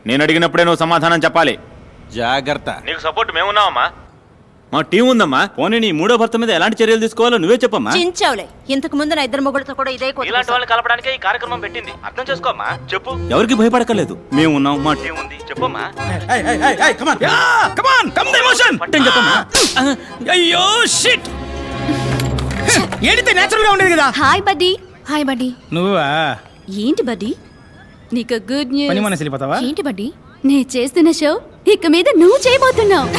నేను అడిగినప్పుడే నువ్వు సమాధానం చెప్పాలి. జాగ్రత్త. నీకు సపోర్ట్ మేమున్నావమ్మా, మా టీం ఉందమ్మా. పోనీ నీ మూడో భర్త మీద ఎలాంటి చర్యలు తీసుకోవాలో నువ్వే చెప్పమ్మా. చించావులే, ఇంతకు ముందు నా ఇద్దరు మొగుడుతో కూడా ఇదే ఇలాంటి వాళ్ళని కలపడానికి ఈ కార్యక్రమం పెట్టింది. అర్థం చేసుకోమ్మా. చెప్పు. ఎవరికి భయపడకలేదు, మేము ఉన్నాం, మా టీం ఉంది. చెప్పమ్మా. చెప్పమ్మా. అయ్యో షిట్. ఏడితే నేచురల్ గా ఉండేది కదా. Hi buddy. Hi buddy. నువ్వా? ఏంటి బడ్డీ, నీకు గుడ్ న్యూస్. పని మనసు వెళ్ళిపోతావా? ఏంటి బడ్డీ, నేను చేస్తున్న షో ఇక మీద నువ్వు చేయబోతున్నావు.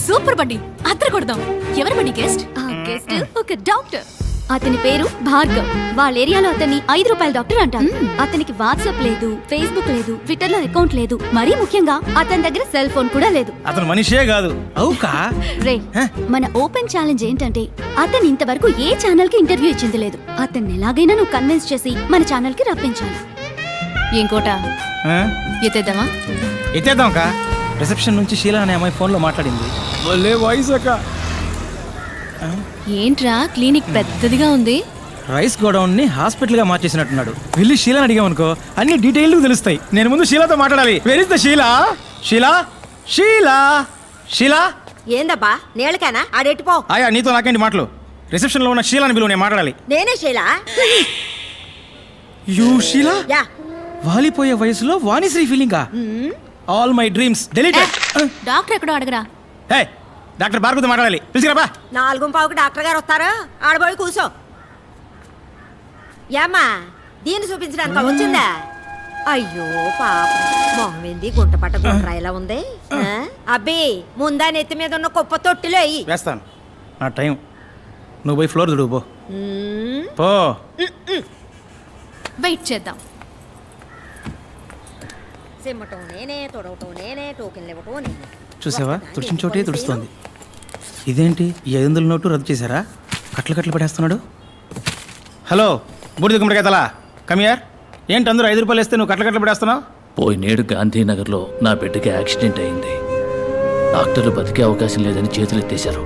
సూపర్ బడ్డీ, అద్దరు కొడదాం. ఎవరు బడ్డీ గెస్ట్? గెస్ట్ ఒక డాక్టర్. అతని పేరు భార్గవ్. వాళ్ళ ఏరియాలో అతన్ని ₹5 డాక్టర్ అంటారు. అతనికి వాట్సాప్ లేదు, ఫేస్బుక్ లేదు, ట్విట్టర్ లో అకౌంట్ లేదు. మరీ ముఖ్యంగా అతని దగ్గర సెల్ ఫోన్ కూడా లేదు. అతను మనిషే కాదు. అవుకా రే, మన ఓపెన్ ఛాలెంజ్ ఏంటంటే అతను ఇంతవరకు ఏ ఛానల్ కి ఇంటర్వ్యూ ఇచ్చింది లేదు. అతన్ని ఎలాగైనా నువ్వు కన్విన్స్ చేసి మన ఛానల్ కి రప్పించాలి. ఏం కోట, ఎత్తేద్దామా? ఎత్తేద్దాం కా. రిసెప్షన్ నుంచి షీలా అనే అమ్మాయి ఫోన్ లో మాట్లాడింది. వాయిస్ అక్క. ఏంట్రా క్లినిక్ పెద్దదిగా ఉంది. రైస్ గోడౌన్ ని హాస్పిటల్ గా మార్చేసినట్టున్నాడు. వెళ్ళి షీలాని అడిగామనుకో అన్ని డీటెయిల్ తెలుస్తాయి. నేను ముందు షీలాతో మాట్లాడాలి. Where is the Sheela? Sheela, Sheela, Sheela. ఏందబ్బా నేలకేనా ఆడెట్టిపో. ఆయా నీతో నాకేంటి మాటలు? రిసెప్షన్ లో ఉన్న షీలాని బిలువ, నేను మాట్లాడాలి. నేనే శైలా. యూ షీలా? యా. వాలిపోయే వయసులో వాణిశ్రీ ఫీలింగా? All my dreams deleted. Doctor ఎక్కడో అడగరా. హే, డాక్టర్ భార్గవతో మాట్లాడాలి. పిలిచిరాబా. 4:15కి డాక్టర్ గారు వస్తారు. ఆడబోయి కూర్చో. ఏమ్మా దీన్ని చూపించడానికి వచ్చిందా? అయ్యో పాప, మొహం ఏంది గుంట పట్ట గుండ్రా ఇలా ఉంది. అబ్బి ముందా నెత్తి మీద ఉన్న కుప్ప తొట్టిలో అయ్యి వేస్తాను. నా టైం. నువ్వు పోయి ఫ్లోర్ దుడువు పో. వెయిట్ చేద్దాం. సిమ్మటం నేనే, తొడవటం నేనే, టోకెన్లు ఇవ్వటం నేనే. చూసావా, తుడిచిన చోటే తుడుస్తోంది. ఇదేంటి, ఈ 500 నోటు రద్దు చేశారా? కట్లు పడేస్తున్నాడు. హలో బూడిద గుమ్మడికాయ తలా, కమియార్. ఏంటి అందరూ ₹5 వేస్తే నువ్వు కట్లు పడేస్తున్నావు? పోయినేడు గాంధీనగర్లో నా బిడ్డకి యాక్సిడెంట్ అయింది. డాక్టర్లు బతికే అవకాశం లేదని చేతులెత్తేశారు.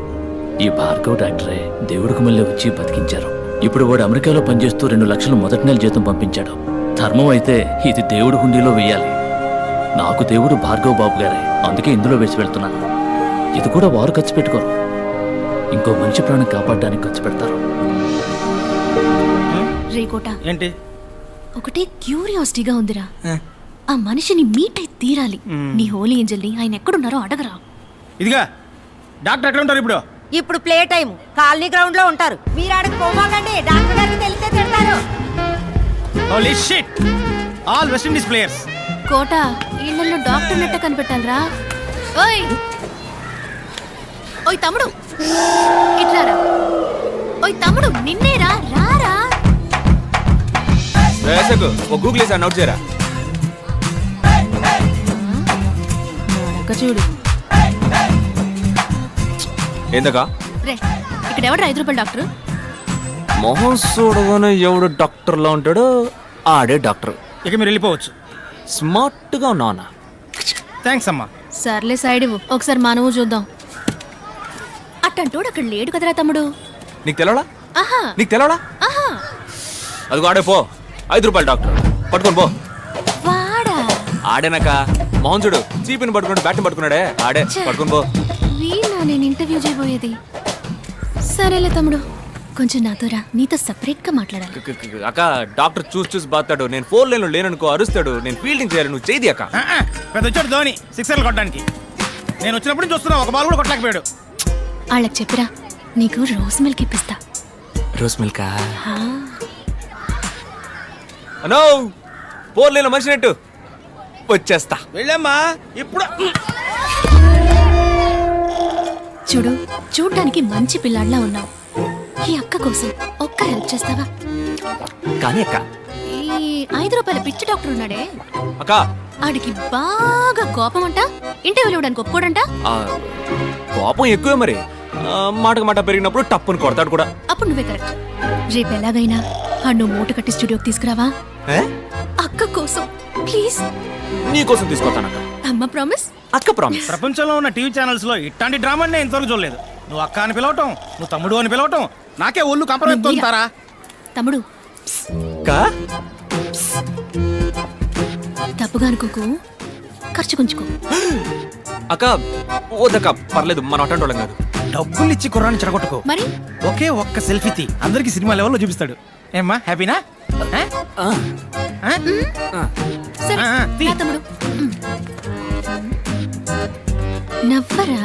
ఈ భార్గవ్ డాక్టరే దేవుడికి మళ్ళీ వచ్చి బతికించారు. ఇప్పుడు వాడు అమెరికాలో పనిచేస్తూ 2 లక్షలు మొదటి నెల జీతం పంపించాడు. ధర్మం అయితే ఇది దేవుడి హుండీలో వేయాలి. నాకు దేవుడు భార్గవ్ బాబు గారే, అందుకే ఇందులో వేసి వెళ్తున్నాను. ఇది కూడా వారు ఖర్చు పెట్టుకోరు, ఇంకో మంచి ప్రాణం కాపాడడానికి ఖర్చు పెడతారు. రేకోట, ఏంటి ఒకటే క్యూరియాసిటీగా ఉందిరా. ఆ మనిషిని మీట్ అయి తీరాలి. నీ హోలీ ఏంజల్ని ఆయన ఎక్కడున్నారో అడగరా. ఇదిగా డాక్టర్ ఎక్కడ ఉంటారు ఇప్పుడు? ఇప్పుడు ప్లే టైం కాలనీ గ్రౌండ్ లో ఉంటారు. మీరు ఆడకు పోమాకండి, డాక్టర్ గారికి తెలిస్తే తిడతారు. Holy shit, all West Indies players. కోట, ఇళ్ళల్లో డాక్టర్ నెట్ట కనిపెట్టాలరా. ఓయ్ ఓయ్ తమ్ముడు, ఇట్లారా. ఓయ్ తమ్ముడు, నిన్నేరా, రారా. గూగుల్ చేసి నోట్ చేయరా. చూడు ఏందకా రే, ఇక్కడ ఎవడు ₹5 డాక్టర్? మొహం చూడగానే ఎవడు డాక్టర్ లా ఉంటాడో ఆడే డాక్టర్. ఇక మీరు వెళ్ళిపోవచ్చు. స్మార్ట్ గా ఉన్నావునా? థ్యాంక్స్ అమ్మా. సర్లే సైడ్ ఇవ్వు, ఒకసారి మనము చూద్దాం. అట్టంటోడు అక్కడ లేడు కదరా తమ్ముడు. నీకు తెలవడా? ఆహా, నీకు తెలవడా? ఆహా. అది ఆడే పో. ₹5 డాక్టర్ పట్టుకొని పో. వాడా? ఆడేనాక మొహం చూడు, చీపిని పట్టుకున్నాడు, బ్యాట్ని పట్టుకున్నాడే, ఆడే పట్టుకొని పో. వీళ్ళ నేను ఇంటర్వ్యూ చేయబోయేది. సరేలే తమ్ముడు, కొంచెం నాతో రా, నీతో సపరేట్ గా మాట్లాడాలి. అక్క, డాక్టర్ చూసి బాతాడు. నేను 4 లైన్లో లేననుకో అరుస్తాడు. నేను ఫీల్డింగ్ చేయాలి, నువ్వు చేయి అక్క. పెద్ద వచ్చాడు ధోని 6 కొట్టడానికి. నేను వచ్చినప్పుడు చూస్తున్నా, ఒక బాల్ కూడా కొట్టలేకపోయాడు. వాళ్ళకి చెప్పిరా, నీకు రోజ్ మిల్క్ ఇప్పిస్తా. Rose milk? అనో 4 లైన్లో మనిషి నెట్టు వచ్చేస్తా. వెళ్ళమ్మా ఇప్పుడు. చూడు, చూడ్డానికి మంచి పిల్లాడిలా ఉన్నావు. ఈ అక్క కోసం ఒక్క హెల్ప్ చేస్తావా? కానీ అక్క, ఈ ₹5 పిచ్చి డాక్టర్ ఉన్నాడే అక్క, ఆడికి బాగా కోపం అంట. ఇంటర్వ్యూలు ఇవ్వడానికి ఒప్పుకోడంట. కోపం ఎక్కువే మరి. మాటకు మాట పెరిగినప్పుడు టప్పుని కొడతాడు కూడా. అప్పుడు నువ్వే కరెక్ట్. రేపు ఎలాగైనా నువ్వు మూట కట్టి స్టూడియోకి తీసుకురావా? అక్క కోసం ప్లీజ్. నీ కోసం తీసుకొస్తానక్క. అమ్మ ప్రామిస్. అక్క ప్రామిస్. ప్రపంచంలో ఉన్న టీవీ ఛానల్స్ లో ఇట్లాంటి డ్రామాని నేను ఇంతవరకు చూడలేదు. నువ్వు అక్క అని పిలవటం, నువ్వు తమ్ముడు అని పిలవటం, నాకే ఒళ్ళు కంపరం. తమ్ముడు కా తప్పుగా అనుకోకు, ఖర్చు కొంచుకో. అక్క ఓదక్క పర్లేదు మన అటెండ్ వాళ్ళం కాదు. డబ్బులు ఇచ్చి కుర్రాన్ని చెడగొట్టుకో. మరి ఒకే ఒక్క సెల్ఫీ తీ, అందరికి సినిమా లెవెల్లో చూపిస్తాడు. ఏమ్మా హ్యాపీనా? సరే తీ. రా తమ్ముడు. నవ్వరా?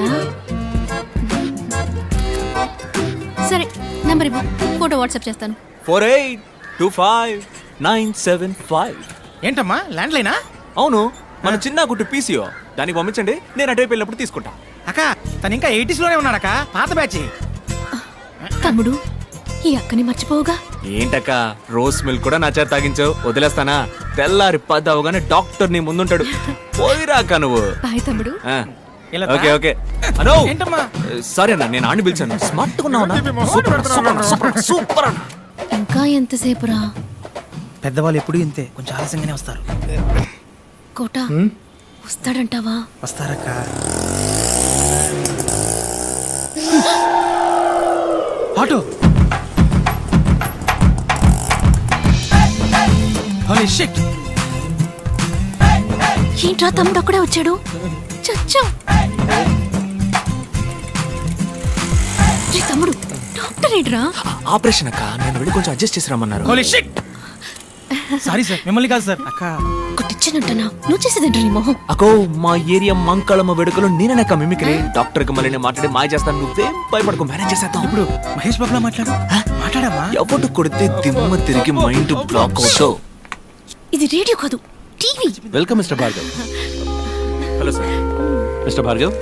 సరే నంబర్ ఇవ్వు, ఫోటో వాట్సాప్ చేస్తాను. 48259755. ఏంటమ్మా ల్యాండ్ లైనా? అవును, మన చిన్న గుట్టు పీసీఓ. దానికి పంపించండి, నేను అటువైపు వెళ్ళినప్పుడు తీసుకుంటా. అక్క తను ఇంకా 80s లోనే ఉన్నాడక్క, పాత బ్యాచ్. తమ్ముడు ఈ అక్కని మర్చిపోవుగా. ఏంటక్క రోజ్ మిల్క్ కూడా నా చేత తాగించావు, వదిలేస్తానా? తెల్లారి 10 అవగానే డాక్టర్ నీ ముందుంటాడు. పోయిరాక నువ్వు. బాయ్ తమ్ముడు. ఆ, ఇలా ఓకే ఓకే. అనో ఏంటమ్మా? సారీ అన్న, నేను ఆడిని పిలిచాను. స్మార్ట్ గా ఉన్నావు అన్న. సూపర్ అన్న, సూపర్ అన్న, సూపర్ అన్న, సూపర్ అన్న. ఇంకా ఎంతసేపురా? పెద్దవాళ్ళు ఎప్పుడు ఇంతే, కొంచెం ఆలస్యంగానే వస్తారు. కోట వస్తాడంటావా? వస్తారక్క. ఆటో. Holy shit. ఏంట్రా తమ్ముడు అక్కడే వచ్చాడు? చచ్చా. తమ్ముడు డాక్టర్ ఏంట్రా? ఆపరేషన్ అక్క, నేను వెళ్ళి కొంచెం అడ్జస్ట్ చేసి రమ్మన్నారు. Holy shit. సారీ సార్, మిమ్మల్ని కాదు సార్. అక్క కొట్టిచ్చానంటనా? నువ్వు చేసేదేంట్రా నీ మొహం? అకో మా ఏరియా మంకళమ్మ వేడుకలో నేననక్క మిమిక్రీ. డాక్టర్ కి మళ్ళీ నేను మాట్లాడి మాయ చేస్తాను, నువ్వేం భయపడకు, మేనేజ్ చేసేద్దాం. ఇప్పుడు మహేష్ బాబులా మాట్లాడు. మాట్లాడమ్మా. ఎవడు కొడితే దిమ్మ తిరిగి మైండ్ బ్లాక్ అవుతావు. ఇది రేడియో కాదు, TV. Welcome, Mr. Bhargav. Hello sir. Mr. Bhargav,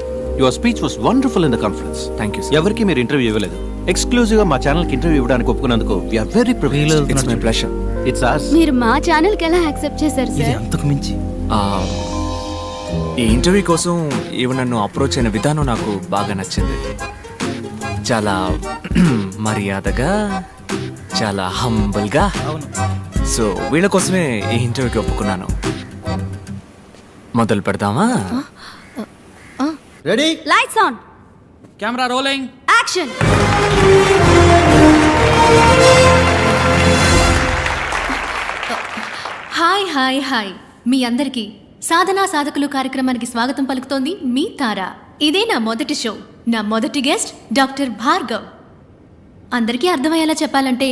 your speech was wonderful in the conference. Thank you. ఎవరికి మీరు ఇంటర్వ్యూ ఇవ్వలేదు. ఎక్స్క్లూజివ్ గా మా ఛానల్ కి ఇంటర్వ్యూ ఇవ్వడానికి ఒప్పుకున్నందుకు we are very privileged. It's my pleasure. It's us. మీరు మా ఛానల్ కి ఎలా యాక్సెప్ట్ చేశారు ఇది సార్? అంతకు మించి. ఈ ఇంటర్వ్యూ కోసం ఈవెన్ నన్ను అప్రోచ్ అయిన విధానం నాకు బాగా నచ్చింది. చాలా మర్యాదగా, చాలా హంబుల్గా. అవును. సో వీళ్ళ కోసమే ఈ ఇంటర్వ్యూకి ఒప్పుకున్నాను. మొదలు పెడదామా? Ready? Lights on, camera rolling, action. Hi hi hi మీ అందరికీ సాధనా సాధకులు కార్యక్రమానికి స్వాగతం పలుకుతోంది మీ తార. ఇదే నా మొదటి షో. నా మొదటి గెస్ట్ డాక్టర్ భార్గవ్. అందరికీ అర్థమయ్యేలా చెప్పాలంటే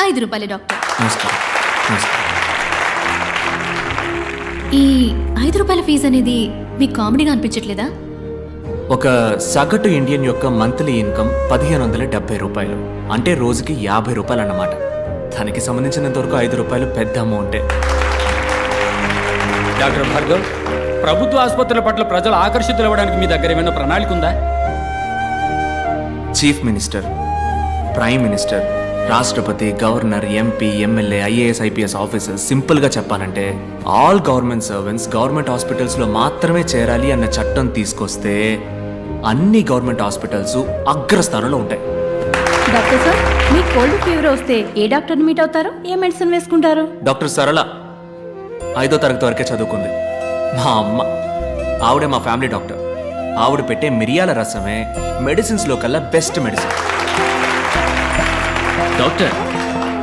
5 రూపాయల డాక్టర్. నమస్కారం. నమస్కారం. ఈ 5 రూపాయల ఫీజు అనేది మీకు కామెడీగా అనిపించట్లేదా? ఒక సగటు ఇండియన్ యొక్క మంత్లీ ఇన్కమ్ 1570 రూపాయలు, అంటే రోజుకి 50 రూపాయలు అన్నమాట. దానికి సంబంధించినంత వరకు 5 రూపాయలు పెద్ద అమౌంటే. డాక్టర్ భార్గవ్, ప్రభుత్వ ఆసుపత్రుల పట్ల ప్రజలు ఆకర్షితులు అవ్వడానికి మీ దగ్గర ఏమైనా ప్రణాళిక ఉందా? చీఫ్ మినిస్టర్, ప్రైమ్ మినిస్టర్, రాష్ట్రపతి, governor, MP, MLA, IAS, IPS officers, సింపుల్గా చెప్పాలంటే ఆల్ గవర్నమెంట్ సర్వెంట్స్ గవర్నమెంట్ హాస్పిటల్స్లో మాత్రమే చేరాలి అన్న చట్టం తీసుకొస్తే అన్ని గవర్నమెంట్ హాస్పిటల్స్ అగ్రస్థానంలో ఉంటాయి. డాక్టర్ సార్, మీ కోల్డ్ ఫీవర్ వస్తే ఏ డాక్టర్ని మీట్ అవుతారు? ఏ మెడిసిన్ వేసుకుంటారు? డాక్టర్ సరళ 5వ తరగతి వరకే చదువుకుంది. మా అమ్మ, ఆవిడే మా ఫ్యామిలీ డాక్టర్. ఆవిడ పెట్టే మిరియాల రసమే మెడిసిన్స్లో కల్లా బెస్ట్ మెడిసిన్. డాక్టర్,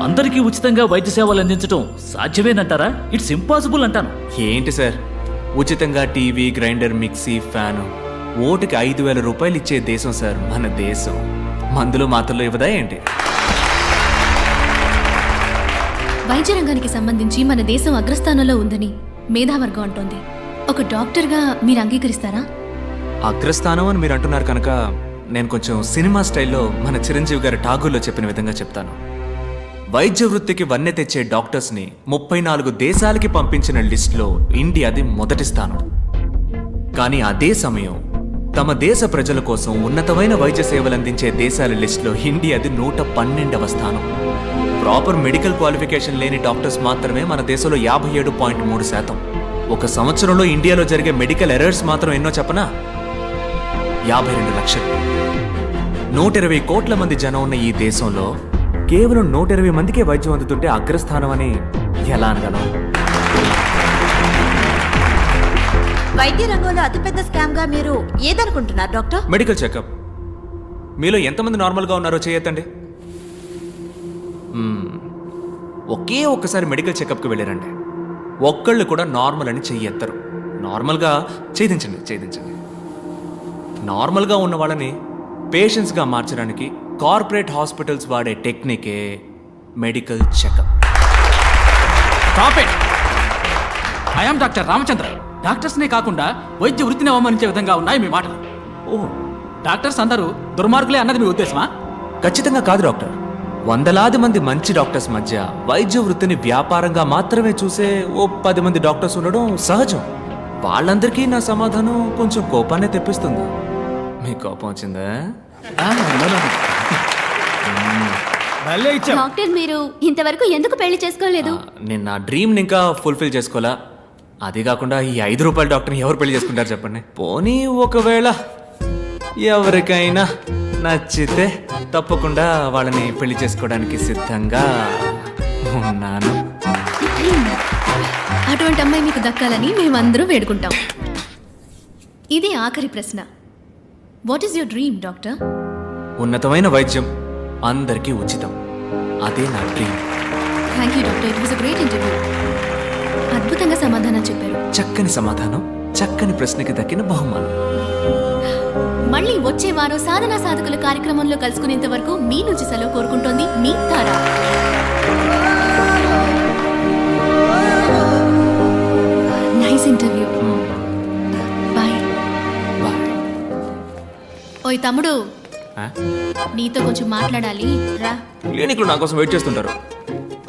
అందరికీ ఉచితంగా వైద్య సేవలు అందించడం సాధ్యమేనంటారా? ఇట్స్ ఇంపాసిబుల్ అంటాను. ఏంటి సార్, ఉచితంగా టీవీ, గ్రైండర్, మిక్సీ, ఫ్యాను, ఓటుకి 5,000 రూపాయలు ఇచ్చే దేశం సార్ మన దేశం. మందులు మాత్రలు ఇవ్వదా ఏంటి? వైద్య రంగానికి సంబంధించి మన దేశం అగ్రస్థానంలో ఉందని మేధావర్గం అంటోంది. ఒక డాక్టర్గా మీరు అంగీకరిస్తారా? అగ్రస్థానం అని మీరు అంటున్నారు కనుక నేను కొంచెం సినిమా స్టైల్లో మన చిరంజీవి గారి ఠాగూర్లో చెప్పిన విధంగా చెప్తాను. వైద్య వృత్తికి వన్నె తెచ్చే డాక్టర్స్ని 34 దేశాలకి పంపించిన లిస్టులో ఇండియాది మొదటి స్థానం. కానీ అదే సమయం తమ దేశ ప్రజల కోసం ఉన్నతమైన వైద్య సేవలు అందించే దేశాల లిస్టులో ఇండియాది 112వ స్థానం. ప్రాపర్ మెడికల్ క్వాలిఫికేషన్ లేని డాక్టర్స్ మాత్రమే మన దేశంలో 57.3%. ఒక సంవత్సరంలో ఇండియాలో జరిగే మెడికల్ ఎర్రర్స్ మాత్రం ఎన్నో చెప్పనా? 52 లక్షలు. 120 కోట్ల మంది జనం ఉన్న ఈ దేశంలో కేవలం 120 మందికే వైద్యం అందుతుంటే అగ్రస్థానం అని ఎలా అనగలం? వైద్య రంగంలో అతిపెద్ద స్కామ్ గా మీరు ఏదనుకుంటున్నారు డాక్టర్? Medical checkup. మీలో ఎంతమంది నార్మల్గా ఉన్నారో చేయొద్దండి. ఒకే ఒక్కసారి మెడికల్ చెకప్కి వెళ్ళారండి. ఒక్కళ్ళు కూడా నార్మల్ అని చెయ్యెత్తరు. నార్మల్గా ఛేదించండి. నార్మల్గా ఉన్న వాళ్ళని పేషెంట్స్గా మార్చడానికి కార్పొరేట్ హాస్పిటల్స్ వాడే టెక్నికే medical checkup. I am doctor Ramachandra. డాక్టర్స్నే కాకుండా వైద్య వృత్తిని అవమానించే విధంగా ఉన్నాయి మీ మాటలు. ఓ డాక్టర్స్ అందరూ దుర్మార్గులే అన్నది మీ ఉద్దేశమా? ఖచ్చితంగా కాదు డాక్టర్. వందలాది మంది మంచి డాక్టర్స్ మధ్య వైద్య వృత్తిని వ్యాపారంగా మాత్రమే చూసే ఓ 10 మంది డాక్టర్స్ ఉండడం సహజం. వాళ్ళందరికీ నా సమాధానం కొంచెం కోపాన్ని తెప్పిస్తుంది. మీ కోపం వచ్చిందా? భలే ఇచ్చావు. డాక్టర్ మీరు ఇంతవరకు ఎందుకు పెళ్లి చేసుకోలేదు? నేను నా డ్రీమ్ని ఇంకా ఫుల్ఫిల్ చేసుకోవాలా. అది కాకుండా ఈ 5 రూపాయల డాక్టర్ని ఎవరు పెళ్లి చేసుకుంటారు చెప్పండి. పోనీ ఒకవేళ ఎవరికైనా నచ్చితే తప్పకుండా వాళ్ళని పెళ్లి చేసుకోవడానికి సిద్ధంగా ఉన్నాను. అటువంటి అమ్మాయి మీకు దక్కాలని మేమందరూ వేడుకుంటాం. ఇది ఆఖరి ప్రశ్న. What is your dream doctor? ఉన్నతమైన వైద్యం అందరికీ ఉచితం. అదే నా dream. Thank you doctor. It was a great interview. అద్భుతంగా సమాధానం చెప్పారు. చక్కని సమాధానం, చక్కని ప్రశ్నకి దక్కిన బహుమానం. మళ్ళీ వచ్చే వారం సాధనా సాధకుల కార్యక్రమంలో కలుసుకునేంత వరకు మీ నుంచి సెలవు కోరుకుంటోంది మీ తారా. Nice interview. బాయ్. ఓయ్ తమ్ముడు, నీతో కొంచెం మాట్లాడాలి రా. క్లినిక్లో నా కోసం వెయిట్ చేస్తుంటారు.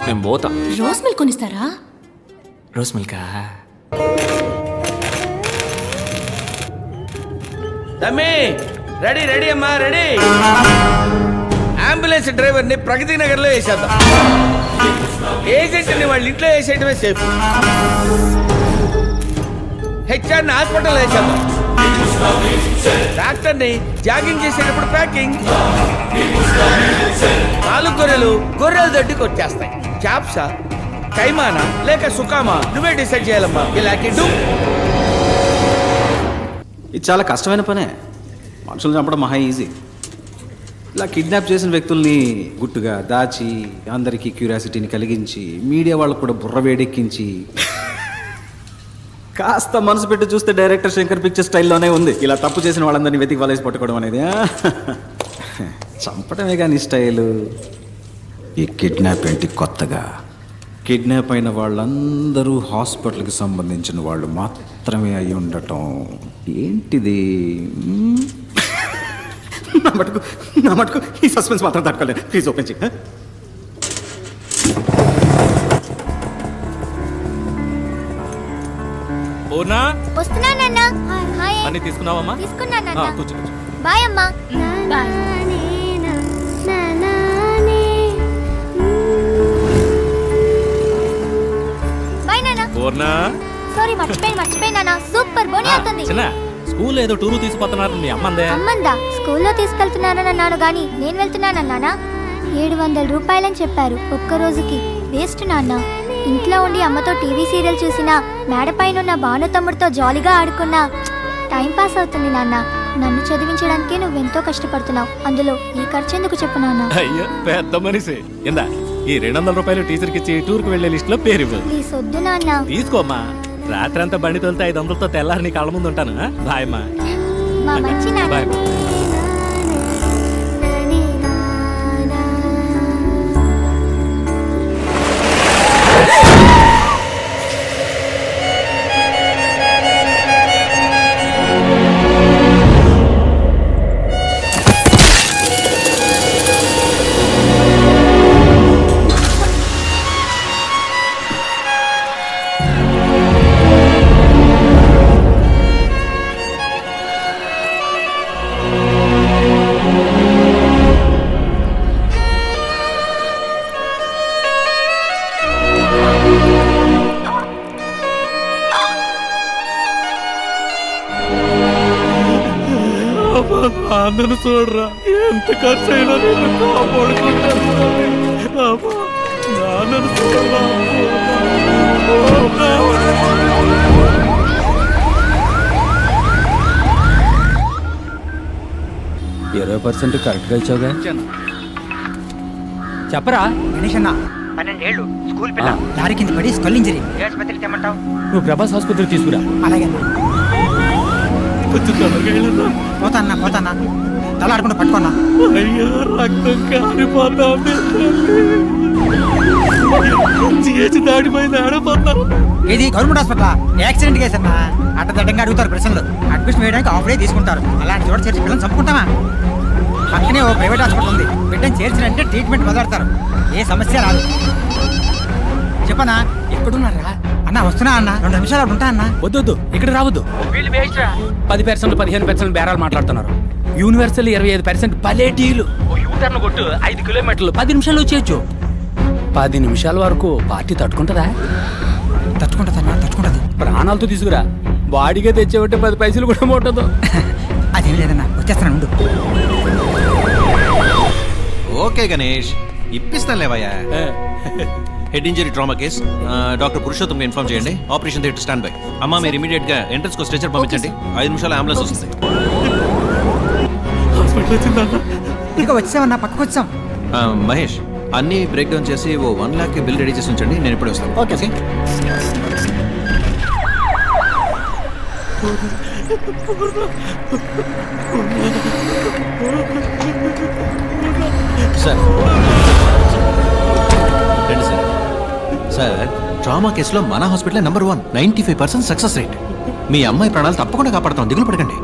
నేను పోతా. రోజ్ మిల్క్ కొనిస్తారా? రోజ్ మిల్కా? తమ్మి రెడీ అమ్మా, రెడీ. అంబులెన్స్ డ్రైవర్ని ప్రగతి నగర్లో వేసేద్దాం. ఏజెంట్ని వాళ్ళ ఇంట్లో వేసేయటమే సేఫ్. హెచ్ఆర్ని హాస్పిటల్ వేసేద్దాం. డాక్టర్ని జాగింగ్ చేసేటప్పుడు ప్యాకింగ్. 4 గొర్రెల దొడ్డికి వచ్చేస్తాయి. చాప్సా, కైమానా లేక సుకామా నువ్వే డిసైడ్ చేయాలమ్మా. ఇలాంటి ఇది చాలా కష్టమైన పనే. మనుషులు చంపడం మహా ఈజీ. ఇలా కిడ్నాప్ చేసిన వ్యక్తుల్ని గుట్టుగా దాచి అందరికీ క్యూరియాసిటీని కలిగించి మీడియా వాళ్ళకు కూడా బుర్ర వేడెక్కించి కాస్త మనసు పెట్టి చూస్తే డైరెక్టర్ శంకర్ పిక్చర్ స్టైల్లోనే ఉంది. ఇలా తప్పు చేసిన వాళ్ళందరినీ వెతికి వలేసి పట్టుకోవడం అనేది. చంపడమే కానీ స్టైలు. ఈ కిడ్నాప్ ఏంటి కొత్తగా? కిడ్నాప్ అయిన వాళ్ళందరూ హాస్పిటల్కి సంబంధించిన వాళ్ళు మాత్రమే అయి ఉండటం ఏంటిది? నా మటుకు ఈ సస్పెన్స్ మాత్రం తట్టుకోలేదు. ప్లీజ్ ఓపెన్ చేయి. అన్ని తీసుకున్నావమ్మా? కూర్చో. బాయ్ అమ్మా. బాయ్. సారీ మర్చిపోయినా. సూపర్ బోని అవుతుంది. స్కూల్ ఏదో టూరు తీసుకుపోతున్నారు. మీ అమ్మందే? అమ్మందా? స్కూల్లో తీసుకెళ్తున్నానని అన్నాను గాని నేను వెళ్తున్నానన్నానా? 700 రూపాయలని చెప్పారు ఒక్క రోజుకి. వేస్ట్ నాన్న. ఇంట్లో ఉండి అమ్మతో టీవీ సీరియల్ చూసినా, మేడపైన ఉన్న భాను తమ్ముడితో జాలీగా ఆడుకున్నా టైం పాస్ అవుతుంది నాన్న. నన్ను చదివించడానికి నువ్వెంతో కష్టపడుతున్నావు. అందులో ఈ ఖర్చు ఎందుకు చెప్పు నాన్న? అయ్యో పెద్ద మనిషి. ఇందా ఈ 200 రూపాయలు టీచర్కి ఇచ్చి టూర్కి వెళ్లే లిస్ట్ లో పేరు ఇవ్వు. ప్లీజ్ వద్దు నాన్న. తీసుకోమ్మా. రాత్రంతా బండి తోలితే 500తో తెల్లారి నీ కళ్ళ ముందు ఉంటాను. బాయ్ అమ్మా. మా మంచి నాన్న. బాయ్. నాన్నను చూడరా, ఎంత ఖర్చు అయినా నేను కాపాడుకుంటాను. నాన్నను చూడరా. 20% కరెక్ట్గా ఇచ్చావుగా. చెప్పరా గణేష్ అన్న 12 ఏళ్ళు స్కూల్ పిల్ల లారీ కింద పడి స్కల్ ఇంజరీ. ఏ ఆసుపత్రికి తెమ్మంటావు? నువ్వు ప్రభాస్ ఆసుపత్రికి తీసుకురా. అలాగే పోతాన్నా తల ఆడుకుంటూ పట్టుకున్నా. అయ్యో రక్తం కారిపోతా దాడిపోయింది ఆడపోతా. ఇది గవర్నమెంట్ హాస్పిటల్. యాక్సిడెంట్ కేసు అమ్మా. అడ్డదడ్డంగా అడుగుతారు ప్రశ్నలు. అడ్మిషన్ వేయడానికి ఆఫ్ డే తీసుకుంటారు. అలాంటి చోట చేర్చి పిల్లలు చంపుకుంటామా? పక్కనే ఓ ప్రైవేట్ హాస్పిటల్ ఉంది. బిడ్డను చేర్చినంటే ట్రీట్మెంట్ మొదలెడతారు. ఏ సమస్య రాదు. చెప్పనా? ఎక్కడున్నారా అన్న? వస్తున్నా అన్న. 2 నిమిషాలు అక్కడ ఉంటా అన్న. వద్దు ఇక్కడ రావద్దు. వీళ్ళు వేస్ట్ రా. 10% 15% బేరాలు మాట్లాడుతున్నారు. యూనివర్సల్ 25% పలేటీలు. ఓ యూటర్న్ కొట్టు 5 కిలోమీటర్లు 10 నిమిషాల్లో చేయొచ్చు. 10 నిమిషాల వరకు పార్టీ తట్టుకుంటుందా? తట్టుకుంటది. ప్రాణాలతో తీసుకురా. బాడీగా తెచ్చేవంటే 10 పైసలు కూడా ముట్టదు. అదేం లేదన్నా, వచ్చేస్తాను ఉండు. ఓకే గణేష్, ఇప్పిస్తాను లేవయ్యా. Head injury trauma case. Doctor Purushottam inform చేయండి. Operation theatre stand by. అమ్మా మీరు ఇమీడియట్ గా ఎంట్రన్స్ కు స్ట్రెచర్ పంపించండి. 5 నిమిషాలు అంబులెన్స్ వస్తుంది. ఇంకా వచ్చామన్నా, పక్కకు వచ్చాం. మహేష్, అన్ని బ్రేక్ డౌన్ చేసి ఓ 1 లాక్ బిల్ రెడీ చేసి ఉంచండి. నేను ఇప్పుడే వస్తాను. ఓకే సార్ రండి సార్. సార్, ట్రామా కేసులో మన హాస్పిటల్ నెంబర్ 1, 95% సక్సెస్ రేట్. మీ అమ్మాయి ప్రాణాలు తప్పకుండా కాపాడతాం, దిగులు పడకండి.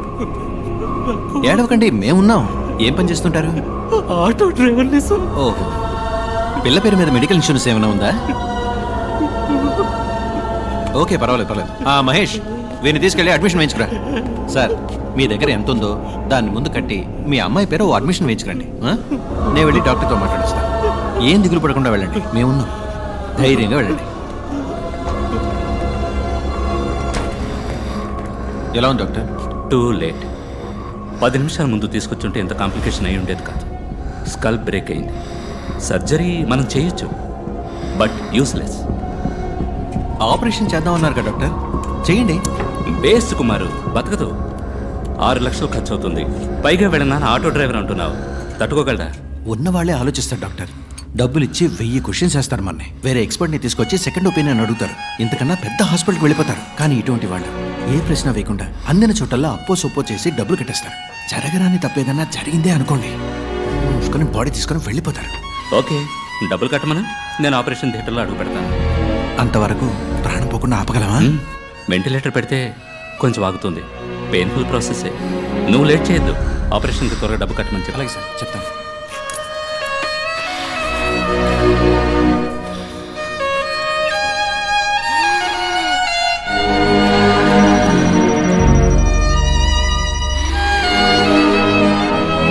ఏడవకండి, మేమున్నాం. ఏం పని చేస్తుంటారు? Auto driver. ఓహో, పిల్ల పేరు మీద మెడికల్ ఇన్సూరెన్స్ ఏమైనా ఉందా? ఓకే, పర్వాలేదు. మహేష్, వీరిని తీసుకెళ్ళి అడ్మిషన్ వేయించుకురా. సార్, మీ దగ్గర ఎంత ఉందో దాన్ని ముందు కట్టి మీ అమ్మాయి పేరు ఓ అడ్మిషన్ వేయించుకురండి. నేను వెళ్ళి డాక్టర్తో మాట్లాడేస్తాను. ఏం దిగులు పడకుండా వెళ్ళండి, మేమున్నాం. ధైర్యంగా వెళ్ళండి. ఎలా ఉంది డాక్టర్? Too late. 10 నిమిషాల ముందు తీసుకొచ్చుంటే ఇంత కాంప్లికేషన్ అయి ఉండేది కాదు. స్కల్ బ్రేక్ అయింది. సర్జరీ మనం చేయొచ్చు, బట్ యూస్లెస్. ఆపరేషన్ చేద్దామన్నారు కదా డాక్టర్, చేయండి. బేస్ట్ కుమారు, బతకదు. 6 లక్షలు ఖర్చు అవుతుంది. పైగా వెళ్ళినా ఆటో డ్రైవర్ అంటున్నావు, తట్టుకోగలరా? ఉన్నవాళ్లే ఆలోచిస్తారు డాక్టర్. డబ్బులు ఇచ్చి 1000 క్వశ్చన్స్ వేస్తారు మనని. వేరే ఎక్స్పర్ట్ని తీసుకొచ్చి సెకండ్ ఒపీనియన్ అడుగుతారు. ఇంతకన్నా పెద్ద హాస్పిటల్కి వెళ్ళిపోతారు. కానీ ఇటువంటి వాళ్ళు ఏ ప్రశ్న వేయకుండా అందిన చోటల్లో అప్పో సొప్పో చేసి డబ్బులు కట్టేస్తారు. జరగరాని తప్పేదన్నా జరిగిందే అనుకోండి, మూసుకొని బాడీ తీసుకొని వెళ్ళిపోతారు. ఓకే, డబ్బులు కట్టమను, నేను ఆపరేషన్ థియేటర్లో అడుగు పెడతాను. అంతవరకు ప్రాణం పోకుండా ఆపగలమా? వెంటిలేటర్ పెడితే కొంచెం ఆగుతుంది. పెయిన్ఫుల్ ప్రాసెసే. నువ్వు లేట్ చేయొద్దు. ఆపరేషన్కి త్వరగా డబ్బు కట్టమని చెప్పాలి. అలాగే సార్, చెప్తాను.